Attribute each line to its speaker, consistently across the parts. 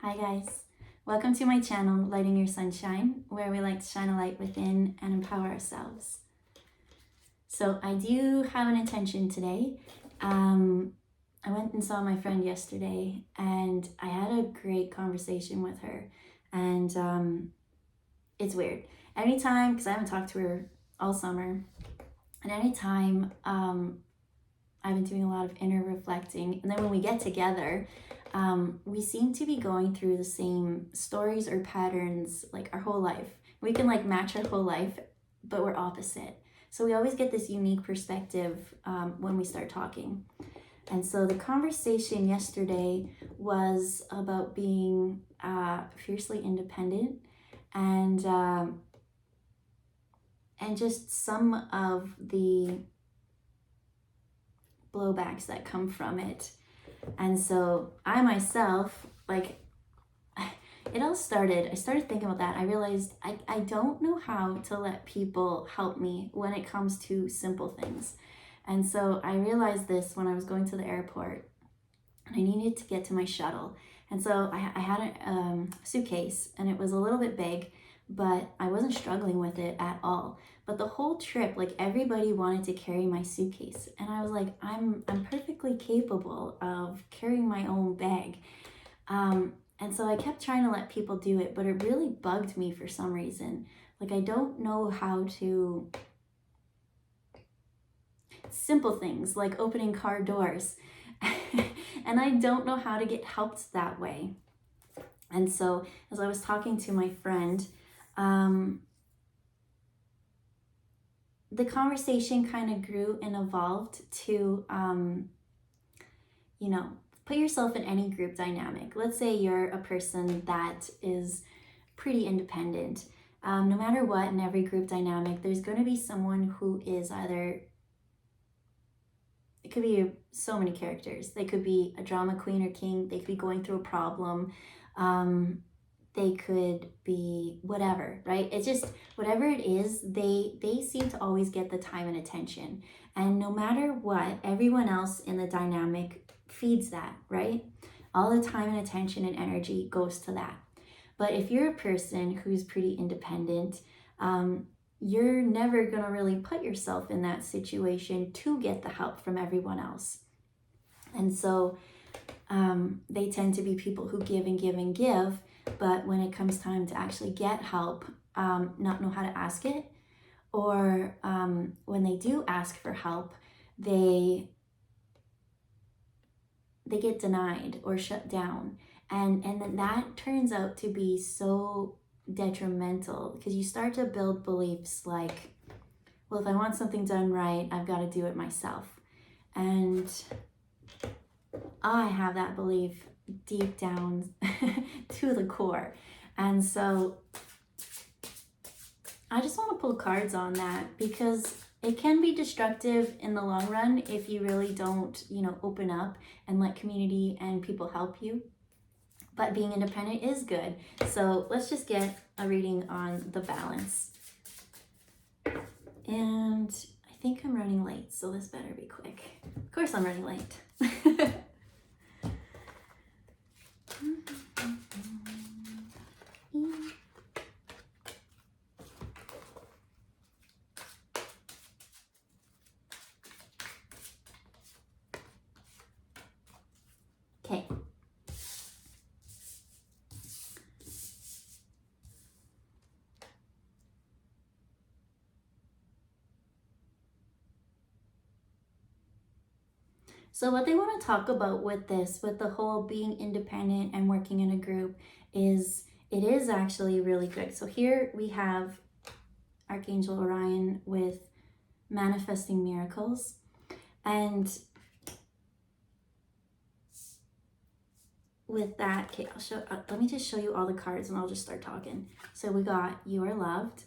Speaker 1: Hi guys, welcome to my channel, Lighting Your Sunshine, where we like to shine a light within and empower ourselves. So I do have an intention today. I went and saw my friend yesterday and I had a great conversation with her, and it's weird. Anytime, because I haven't talked to her all summer, and anytime I've been doing a lot of inner reflecting, and then when we get together, we seem to be going through the same stories or patterns like our whole life. We can like match our whole life, but we're opposite. So we always get this unique perspective when we start talking. And so the conversation yesterday was about being fiercely independent and just some of the blowbacks that come from it. And so I myself, it all started, I started thinking about that. I realized I don't know how to let people help me when it comes to simple things. And so I realized this when I was going to the airport and I needed to get to my shuttle. And so I had a suitcase and it was a little bit big, but I wasn't struggling with it at all. But the whole trip, like everybody wanted to carry my suitcase. And I was like, I'm perfectly capable of carrying my own bag. And so I kept trying to let people do it, but it really bugged me for some reason. Like I don't know how to, simple things like opening car doors. And I don't know how to get helped that way. And so as I was talking to my friend, the conversation kind of grew and evolved to, put yourself in any group dynamic. Let's say you're a person that is pretty independent. No matter what, in every group dynamic, there's going to be someone who is either, it could be so many characters. They could be a drama queen or king. They could be going through a problem. They could be whatever, right? It's just whatever it is, they seem to always get the time and attention. And no matter what, everyone else in the dynamic feeds that, right? All the time and attention and energy goes to that. But if you're a person who's pretty independent, you're never going to really put yourself in that situation to get the help from everyone else. And so they tend to be people who give and give and give, but when it comes time to actually get help, not know how to ask it, or when they do ask for help, they get denied or shut down. And then that turns out to be so detrimental because you start to build beliefs like, well, if I want something done right, I've got to do it myself. And I have that belief deep down to the core. And so I just want to pull cards on that because it can be destructive in the long run if you really don't, open up and let community and people help you. But being independent is good. So let's just get a reading on the balance. And I think I'm running late, so this better be quick. Of course I'm running late. Okay. So what they want to talk about with this, with the whole being independent and working in a group, is it is actually really good. So here we have Archangel Orion with manifesting miracles. And with that, okay, let me just show you all the cards and I'll just start talking. So we got You Are Loved.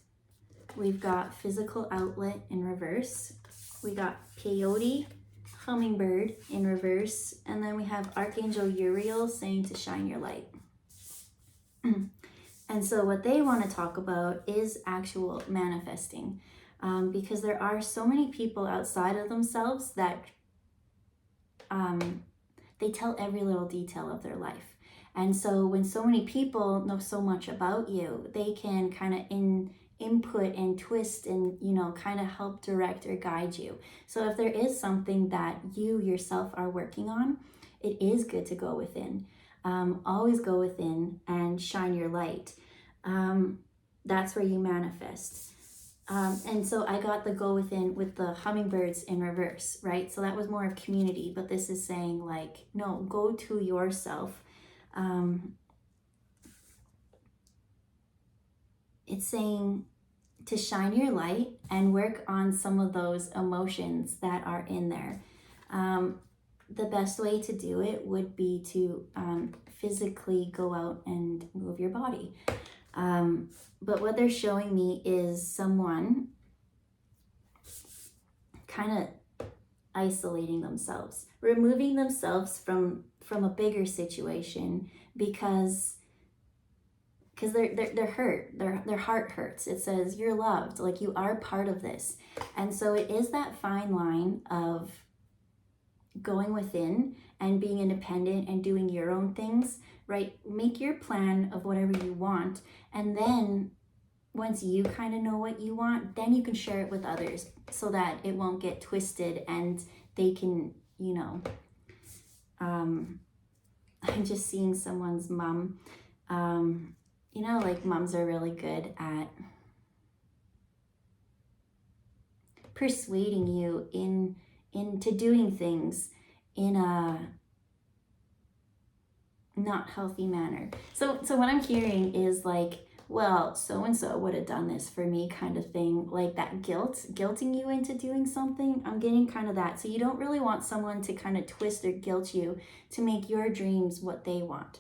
Speaker 1: We've got Physical Outlet in reverse. We got Peyote, Hummingbird in reverse. And then we have Archangel Uriel saying to shine your light. And so what they want to talk about is actual manifesting, because there are so many people outside of themselves that they tell every little detail of their life. And so when so many people know so much about you, they can kind of input and twist and, you know, kind of help direct or guide you. So if there is something that you yourself are working on, it is good to go within. Always go within and shine your light. That's where you manifest. And so I got the go within with the hummingbirds in reverse, right? So that was more of community, but this is saying like, no, go to yourself. It's saying to shine your light and work on some of those emotions that are in there. The best way to do it would be to physically go out and move your body. But what they're showing me is someone kind of isolating themselves, removing themselves from a bigger situation because they're hurt. Their heart hurts. It says you're loved, like you are part of this. And so it is that fine line of going within and being independent and doing your own things, right? Make your plan of whatever you want, and then once you kind of know what you want, then you can share it with others so that it won't get twisted and they can, you know, I'm just seeing someone's mom. You know, like moms are really good at persuading you into doing things in a not healthy manner. So what I'm hearing is like, well, so and so would have done this for me kind of thing, like that guilting you into doing something. I'm getting kind of that. So you don't really want someone to kind of twist or guilt you to make your dreams what they want.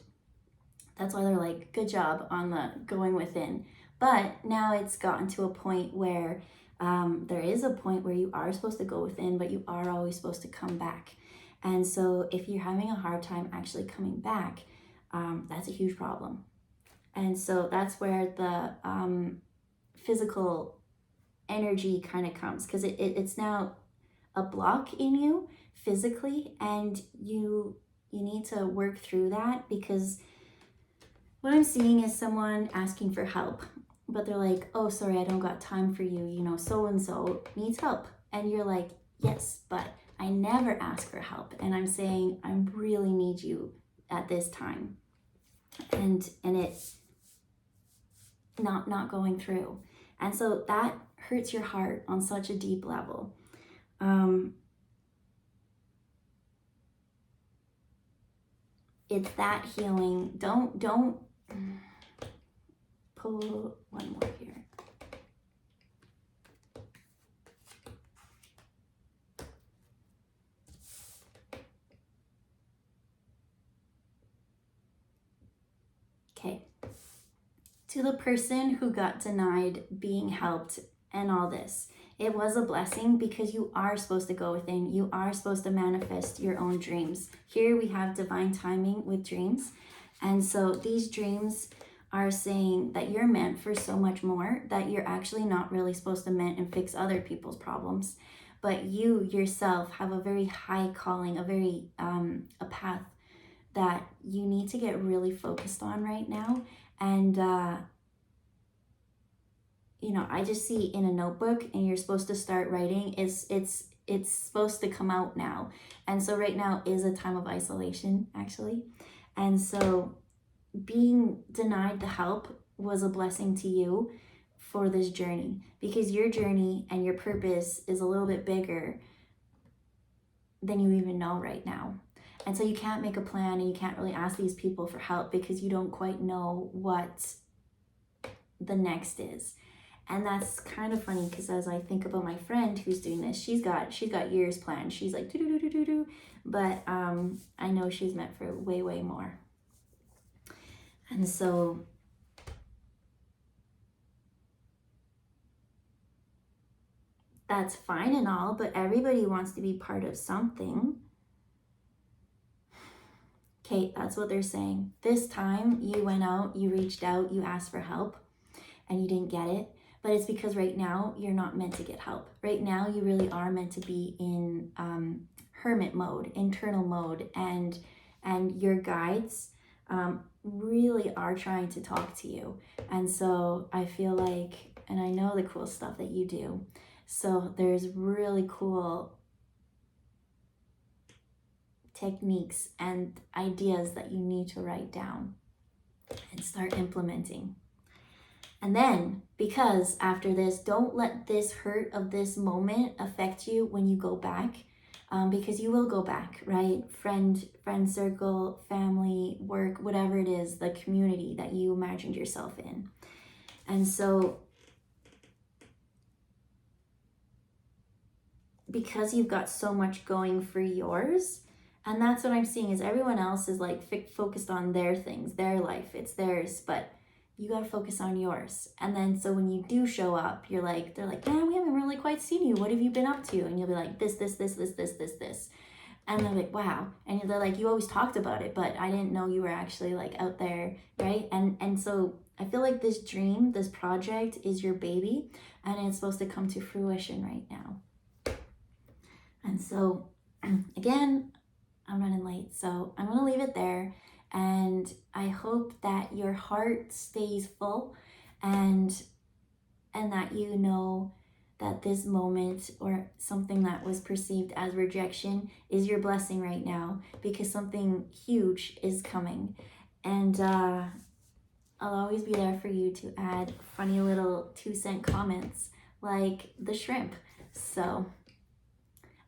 Speaker 1: That's why they're like, good job on the going within. But now it's gotten to a point where there is a point where you are supposed to go within, but you are always supposed to come back. And so if you're having a hard time actually coming back, that's a huge problem. And so that's where the physical energy kind of comes, because it's now a block in you physically, and you need to work through that, because what I'm seeing is someone asking for help, but they're like, oh, sorry, I don't got time for you, you know, so-and-so needs help. And you're like, yes, but I never ask for help. And I'm saying, I really need you at this time. And it's not going through. And so that hurts your heart on such a deep level. It's that healing. Don't pull one more here. Okay. To the person who got denied being helped and all this, it was a blessing, because you are supposed to go within. You are supposed to manifest your own dreams. Here we have divine timing with dreams. And so these dreams are saying that you're meant for so much more, that you're actually not really supposed to mend and fix other people's problems, but you yourself have a very high calling, a path that you need to get really focused on right now. And you know, I just see in a notebook, and you're supposed to start writing. It's supposed to come out now. And so right now is a time of isolation, actually. And so being denied the help was a blessing to you for this journey, because your journey and your purpose is a little bit bigger than you even know right now. And so you can't make a plan, and you can't really ask these people for help, because you don't quite know what the next is. And that's kind of funny, because as I think about my friend who's doing this, she's got years planned. She's like do, but I know she's meant for way more. And so that's fine and all, but everybody wants to be part of something. Okay, that's what they're saying. This time you went out, you reached out, you asked for help, and you didn't get it. But it's because right now you're not meant to get help. Right now you really are meant to be in hermit mode, internal mode, and your guides really are trying to talk to you. And so I feel like, and I know the cool stuff that you do. So there's really cool techniques and ideas that you need to write down and start implementing. And then, because after this, don't let this hurt of this moment affect you when you go back, because you will go back, right? Friend circle, family, work, whatever it is, the community that you imagined yourself in. And so, because you've got so much going for yours, and that's what I'm seeing is everyone else is like focused on their things, their life, it's theirs, but you got to focus on yours. And then so when you do show up, they're like, man, we haven't really quite seen you. What have you been up to? And you'll be like, this. And they're like, wow. And they're like, you always talked about it, but I didn't know you were actually like out there, right? And so I feel like this dream, this project is your baby, and it's supposed to come to fruition right now. And so again, I'm running late, so I'm gonna leave it there. And I hope that your heart stays full, and that you know that this moment or something that was perceived as rejection is your blessing right now, because something huge is coming. And I'll always be there for you to add funny little 2-cent comments like the shrimp. So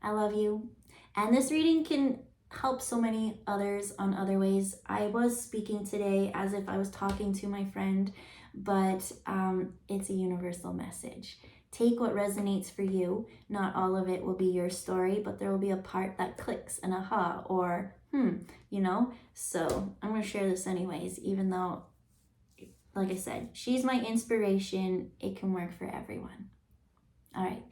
Speaker 1: I love you. And this reading can help so many others on other ways. I was speaking today as if I was talking to my friend, but it's a universal message. Take what resonates for you. Not all of it will be your story, but there will be a part that clicks, an aha, or you know? So I'm gonna share this anyways, even though, like I said, she's my inspiration. It can work for everyone. All right.